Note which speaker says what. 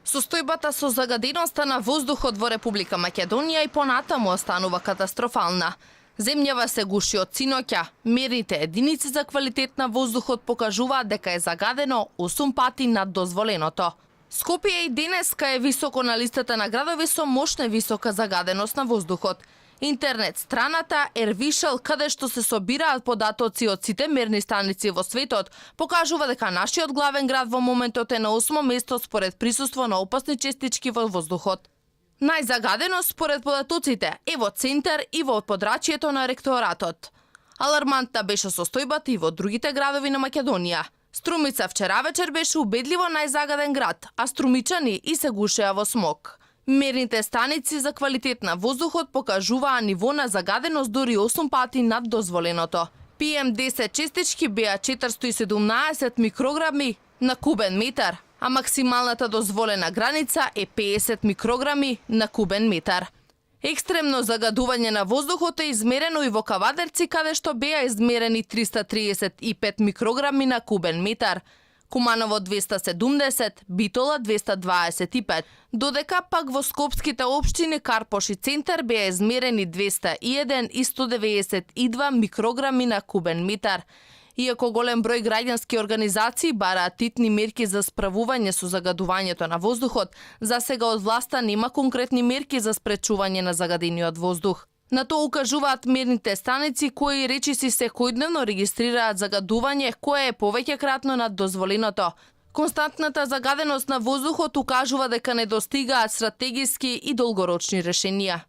Speaker 1: Состојбата со загаденоста на воздухот во Република Македонија и понатаму останува катастрофална. Земјава се гуши од синоќа. Мерните единици за квалитет на воздухот покажуваат дека е загадено 8 пати над дозволеното. Скопје и денеска е високо на листата на градови со мощна висока загаденост на воздухот. Интернет страната Ервишел, каде што се собираат податоци од сите мерни станици во светот, покажува дека нашиот главен град во моментот е на 8 место според присуство на опасни честички во воздухот. Најзагадено според податоците е во центар и во подрачјето на ректоратот. Алармантна беше состојбата и во другите градови на Македонија. Струмица вчера вечер беше убедливо најзагаден град, а струмичани и се гушеа во смог. Мерните станици за квалитет на воздухот покажуваа ниво на загаденост дури 8 пати над дозволеното. PM10 честички беа 417 микрограми на кубен метар, а максималната дозволена граница е 50 микрограми на кубен метар. Екстремно загадување на воздухот е измерено и во Кавадерци, каде што беа измерени 335 микрограми на кубен метар, Куманово 270, Битола 225, додека пак во скопските општини Карпош и Центар беа измерени 201 и 192 микрограми на кубен метар. Иако голем број граѓански организации бараат титни мерки за справување со загадувањето на воздухот, засега од власта нема конкретни мерки за спречување на загадениот воздух. На тоа укажуваат мерните станици кои речиси секојдневно регистрираат загадување кое е повеќекратно над дозволеното. Константната загаденост на воздухот укажува дека не достигаат стратегиски и долгорочни решенија.